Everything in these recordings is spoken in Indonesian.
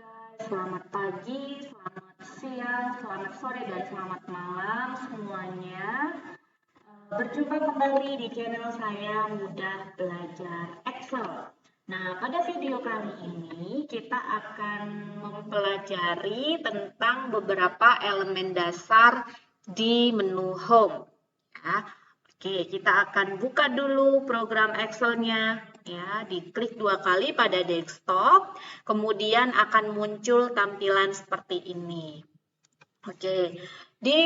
guys, selamat pagi, selamat siang, selamat sore, dan selamat malam semuanya. Berjumpa kembali di channel saya Mudah Belajar Excel. Nah, pada video kali ini kita akan mempelajari tentang beberapa elemen dasar di menu Home. Ya. Oke, kita akan buka dulu program Excel-nya. Ya, diklik 2 kali pada desktop, kemudian akan muncul tampilan seperti ini. Oke, di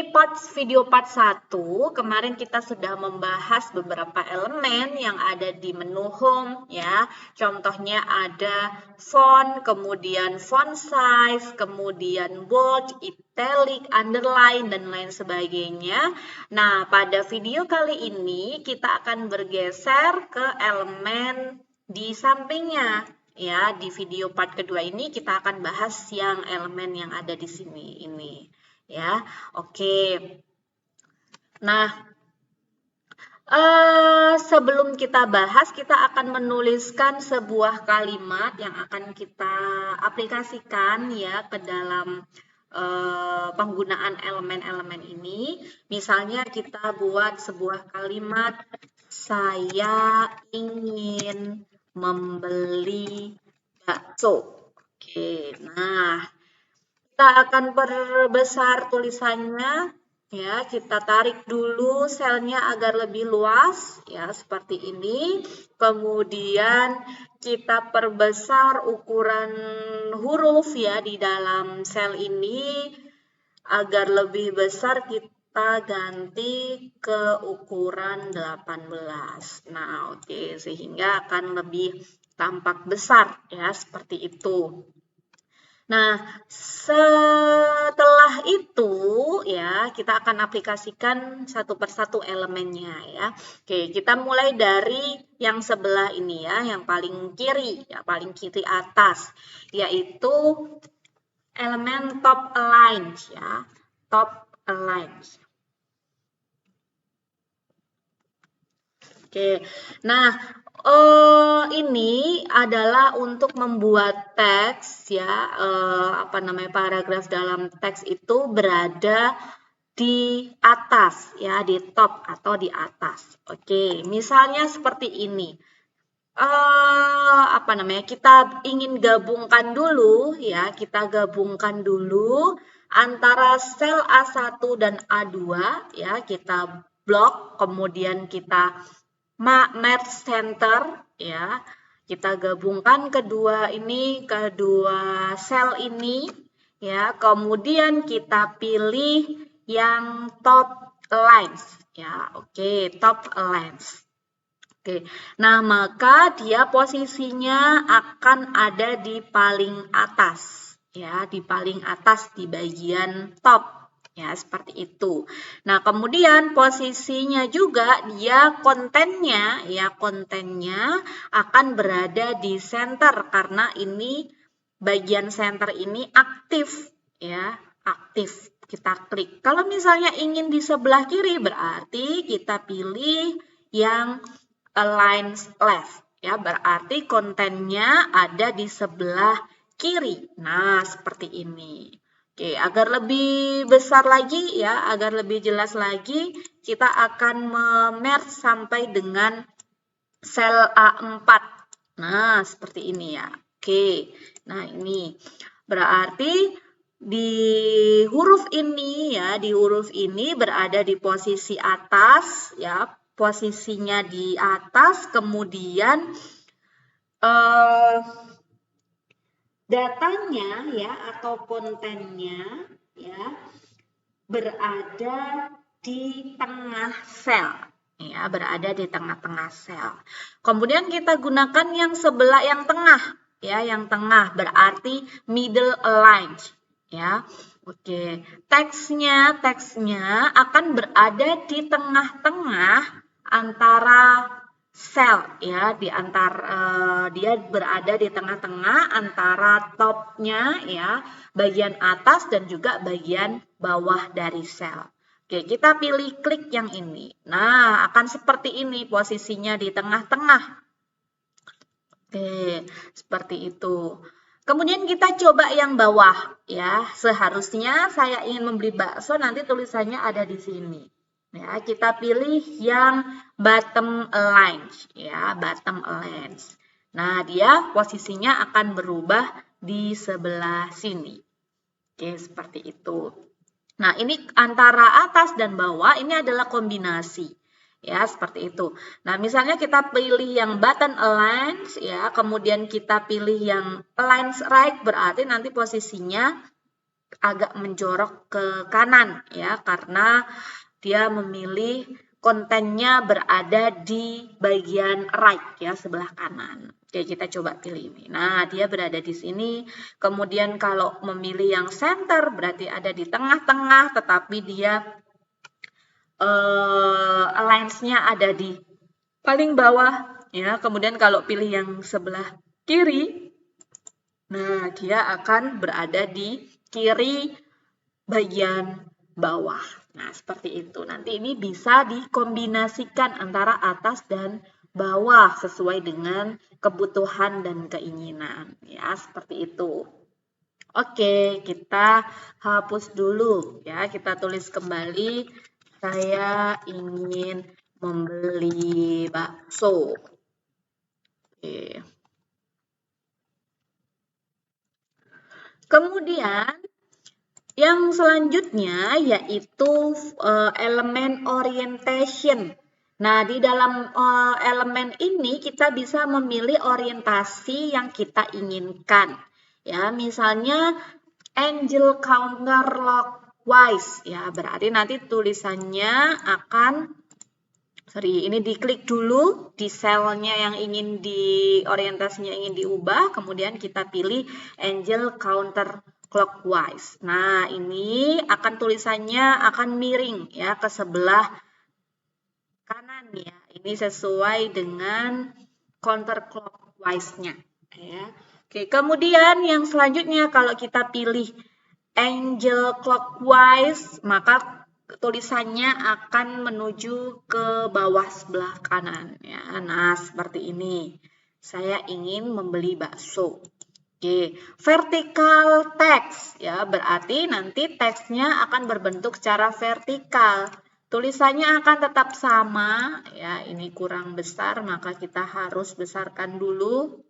video part 1 kemarin kita sudah membahas beberapa elemen yang ada di menu Home ya. Contohnya ada font, kemudian font size, kemudian bold, italic, underline, dan lain sebagainya. Nah, pada video kali ini kita akan bergeser ke elemen di sampingnya. Ya, di video part kedua ini kita akan bahas yang elemen yang ada di sini ini. Ya, oke. Nah, sebelum kita bahas, kita akan menuliskan sebuah kalimat yang akan kita aplikasikan ya ke dalam penggunaan elemen-elemen ini. Misalnya kita buat sebuah kalimat, saya ingin membeli bakso. Oke, nah kita akan perbesar tulisannya ya, kita tarik dulu selnya agar lebih luas ya, seperti ini. Kemudian kita perbesar ukuran huruf ya di dalam sel ini agar lebih besar, kita ganti ke ukuran 18. Nah, oke, sehingga akan lebih tampak besar ya, seperti itu. Nah, setelah itu ya kita akan aplikasikan satu persatu elemennya ya. Oke, kita mulai dari yang sebelah ini ya, yang paling kiri ya, paling kiri atas, yaitu elemen top align ya, top align. Oke, nah ini adalah untuk membuat teks ya, paragraf dalam teks itu berada di atas ya, di top atau di atas. Oke, misalnya seperti ini. Kita ingin gabungkan dulu ya, kita gabungkan dulu antara sel A1 dan A2 ya, kita blok, kemudian kita merge center ya, kita gabungkan kedua sel ini ya, kemudian kita pilih yang top lines ya. Oke, top lines. Oke, nah maka dia posisinya akan ada di paling atas ya, di paling atas di bagian top. Ya, seperti itu. Nah, kemudian posisinya juga dia kontennya akan berada di center karena ini bagian center ini aktif ya, aktif. Kita klik. Kalau misalnya ingin di sebelah kiri berarti kita pilih yang align left ya, berarti kontennya ada di sebelah kiri. Nah, seperti ini. Oke, agar lebih besar lagi ya, agar lebih jelas lagi, kita akan merge sampai dengan sel A4. Nah, seperti ini ya. Oke. Nah, ini berarti di huruf ini berada di posisi atas ya, posisinya di atas, kemudian datanya ya atau kontennya ya berada di tengah sel ya, berada di tengah-tengah sel. Kemudian kita gunakan yang sebelah yang tengah ya, yang tengah berarti middle aligned ya. Oke, teksnya akan berada di tengah-tengah antara sel ya, dia berada di tengah-tengah antara topnya ya, bagian atas dan juga bagian bawah dari sel. Oke, kita pilih klik yang ini. Nah, akan seperti ini posisinya di tengah-tengah. Oke, seperti itu. Kemudian kita coba yang bawah ya. Seharusnya saya ingin membeli bakso, nanti tulisannya ada di sini. Ya, kita pilih yang bottom aligned ya, bottom aligned. Nah, dia posisinya akan berubah di sebelah sini. Oke, seperti itu. Nah, ini antara atas dan bawah ini adalah kombinasi. Ya, seperti itu. Nah, misalnya kita pilih yang button align ya, kemudian kita pilih yang align right, berarti nanti posisinya agak menjorok ke kanan ya, karena dia memilih kontennya berada di bagian right ya, sebelah kanan. Oke, kita coba pilih ini. Nah, dia berada di sini. Kemudian kalau memilih yang center berarti ada di tengah-tengah, tetapi dia align-nya ada di paling bawah ya. Kemudian kalau pilih yang sebelah kiri, nah dia akan berada di kiri bagian bawah. Nah, seperti itu. Nanti ini bisa dikombinasikan antara atas dan bawah sesuai dengan kebutuhan dan keinginan ya, seperti itu. Oke, kita hapus dulu ya. Kita tulis kembali, saya ingin membeli bakso. Oke. Kemudian yang selanjutnya yaitu elemen orientation. Nah, di dalam elemen ini kita bisa memilih orientasi yang kita inginkan. Ya, misalnya angle counterclockwise ya, berarti nanti tulisannya akan ini diklik dulu di selnya yang ingin orientasinya ingin diubah, kemudian kita pilih angle counterclockwise. Nah, ini akan tulisannya akan miring ya ke sebelah kanan ya. Ini sesuai dengan counterclockwise-nya ya. Oke, kemudian yang selanjutnya kalau kita pilih angle clockwise, maka tulisannya akan menuju ke bawah sebelah kanan ya. Nah, seperti ini. Saya ingin membeli bakso. Oke, vertical text ya, berarti nanti teksnya akan berbentuk secara vertikal. Tulisannya akan tetap sama ya, ini kurang besar maka kita harus besarkan dulu.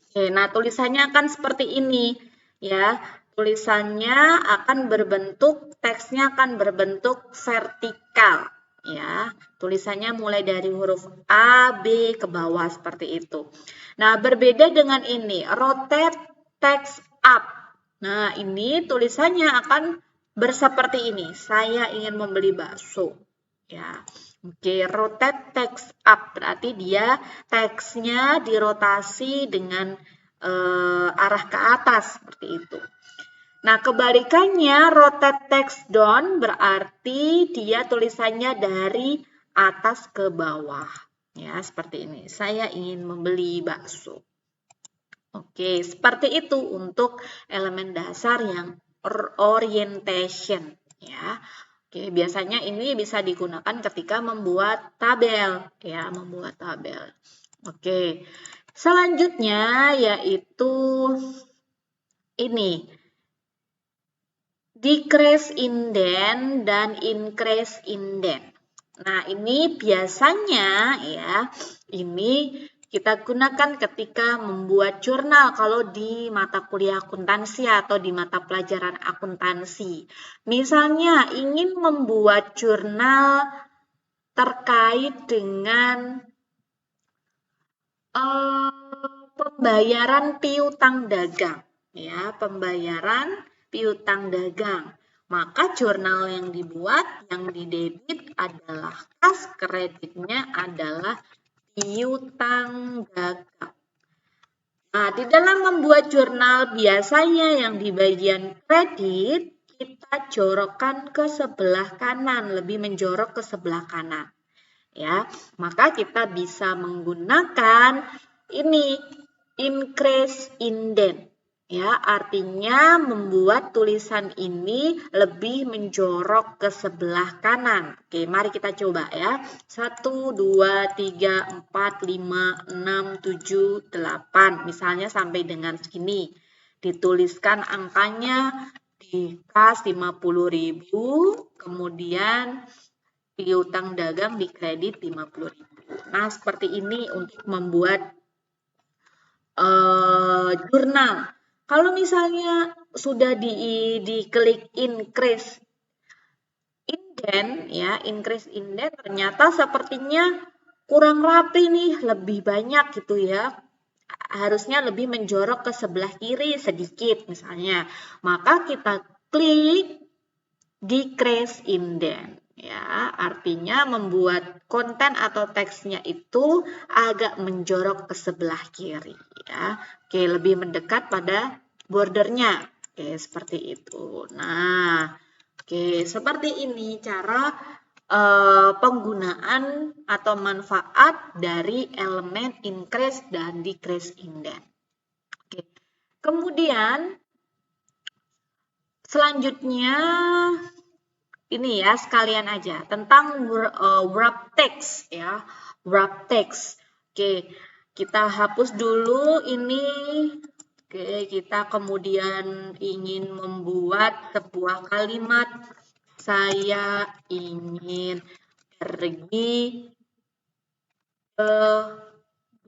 Oke, nah tulisannya akan seperti ini ya. Tulisannya akan berbentuk, teksnya akan berbentuk vertikal ya. Tulisannya mulai dari huruf A, B ke bawah seperti itu. Nah, berbeda dengan ini, rotate text up. Nah, ini tulisannya akan berseperti ini. Saya ingin membeli bakso ya. Oke, rotate text up berarti dia teksnya dirotasi dengan arah ke atas seperti itu. Nah, kebalikannya rotate text down berarti dia tulisannya dari atas ke bawah. Ya, seperti ini. Saya ingin membeli bakso. Oke, seperti itu untuk elemen dasar yang orientation ya. Oke, biasanya ini bisa digunakan ketika membuat tabel ya, membuat tabel. Oke. Selanjutnya yaitu ini. Decrease indent dan increase indent. Nah, ini biasanya ya, ini kita gunakan ketika membuat jurnal kalau di mata kuliah akuntansi atau di mata pelajaran akuntansi. Misalnya ingin membuat jurnal terkait dengan pembayaran piutang dagang, ya, pembayaran piutang dagang. Maka jurnal yang dibuat, yang didebit adalah kas, kreditnya adalah piutang dagang. Nah, di dalam membuat jurnal biasanya yang di bagian kredit kita jorokkan ke sebelah kanan, lebih menjorok ke sebelah kanan. Ya, maka kita bisa menggunakan ini increase indent. Ya, artinya membuat tulisan ini lebih menjorok ke sebelah kanan. Oke, mari kita coba ya. 1, 2, 3, 4, 5, 6, 7, 8. Misalnya sampai dengan segini. Dituliskan angkanya di kas 50.000, kemudian piutang dagang di kredit 50.000. Nah, seperti ini untuk membuat jurnal. Kalau misalnya sudah diklik increase indent ya, increase indent ternyata sepertinya kurang rapi nih, lebih banyak gitu ya. Harusnya lebih menjorok ke sebelah kiri sedikit misalnya. Maka kita klik decrease indent. Ya, artinya membuat konten atau teksnya itu agak menjorok ke sebelah kiri ya. Oke, lebih mendekat pada bordernya. Oke, seperti itu. Nah, oke, seperti ini cara penggunaan atau manfaat dari elemen increase dan decrease indent. Oke. Kemudian selanjutnya ini ya sekalian aja tentang wrap text ya, wrap text. Oke, kita hapus dulu ini. Oke, kita kemudian ingin membuat sebuah kalimat. Saya ingin pergi ke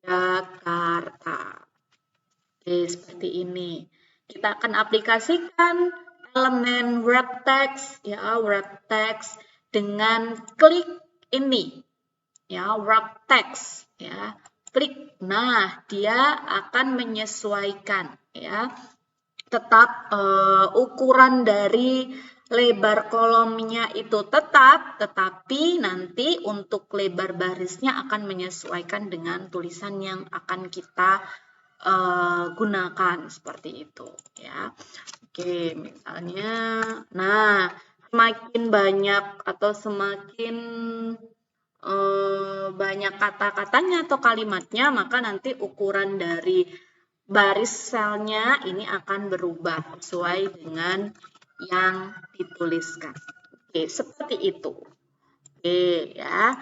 Jakarta. Oke, seperti ini. Kita akan aplikasikan elemen wrap text ya, wrap text dengan klik ini ya, wrap text ya. Klik. Nah, dia akan menyesuaikan ya. Tetap ukuran dari lebar kolomnya itu tetap, tetapi nanti untuk lebar barisnya akan menyesuaikan dengan tulisan yang akan kita gunakan seperti itu ya. Oke, misalnya, nah semakin banyak atau semakin banyak kata-katanya atau kalimatnya, maka nanti ukuran dari baris selnya ini akan berubah sesuai dengan yang dituliskan. Oke, seperti itu. Oke, ya.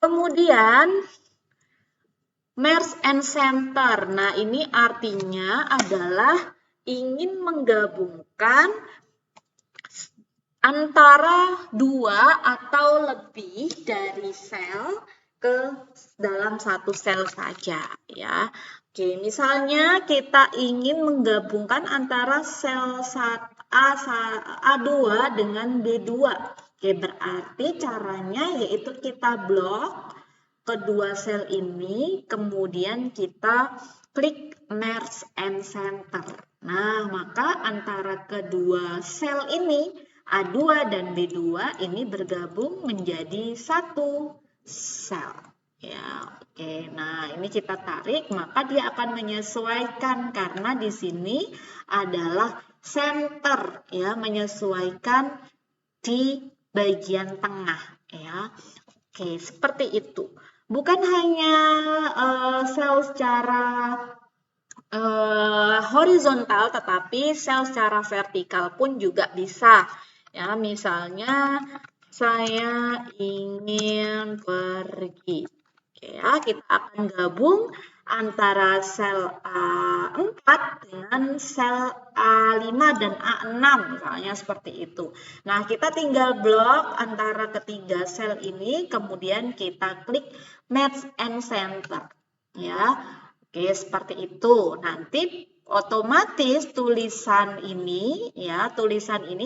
Kemudian merge and center. Nah, ini artinya adalah ingin menggabungkan antara dua atau lebih dari sel ke dalam satu sel saja ya. Oke, misalnya kita ingin menggabungkan antara sel A2 dengan B2. Oke, berarti caranya yaitu kita blok kedua sel ini, kemudian kita klik merge and center. Nah, maka antara kedua sel ini, A2 dan B2 ini bergabung menjadi satu sel. Ya, oke. Nah, ini kita tarik, maka dia akan menyesuaikan karena di sini adalah center, ya, menyesuaikan di bagian tengah, ya. Oke, seperti itu. Bukan hanya sel secara horizontal, tetapi sel secara vertikal pun juga bisa. Ya, misalnya saya ingin pergi. Oke, ya, kita akan gabung antara sel A4 dengan sel A5 dan A6 misalnya seperti itu. Nah, kita tinggal blok antara ketiga sel ini, kemudian kita klik match and center. Ya, oke seperti itu. Nanti otomatis tulisan ini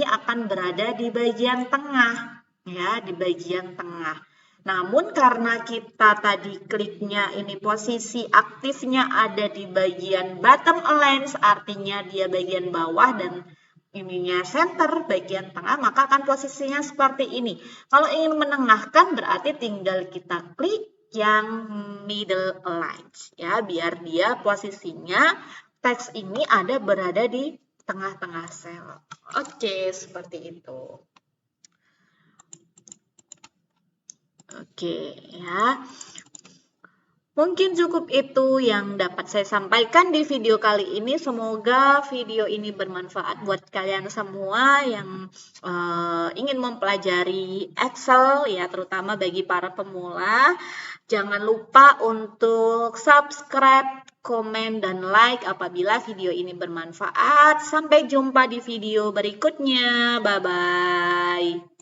akan berada di bagian tengah, ya, di bagian tengah. Namun karena kita tadi kliknya ini posisi aktifnya ada di bagian bottom align, artinya dia bagian bawah dan ininya center bagian tengah, maka akan posisinya seperti ini. Kalau ingin menengahkan berarti tinggal kita klik yang middle align ya, biar dia posisinya teks ini berada di tengah-tengah sel. Oke, seperti itu. Oke, ya. Mungkin cukup itu yang dapat saya sampaikan di video kali ini. Semoga video ini bermanfaat buat kalian semua yang ingin mempelajari Excel ya, terutama bagi para pemula. Jangan lupa untuk subscribe, komen, dan like apabila video ini bermanfaat. Sampai jumpa di video berikutnya. Bye-bye.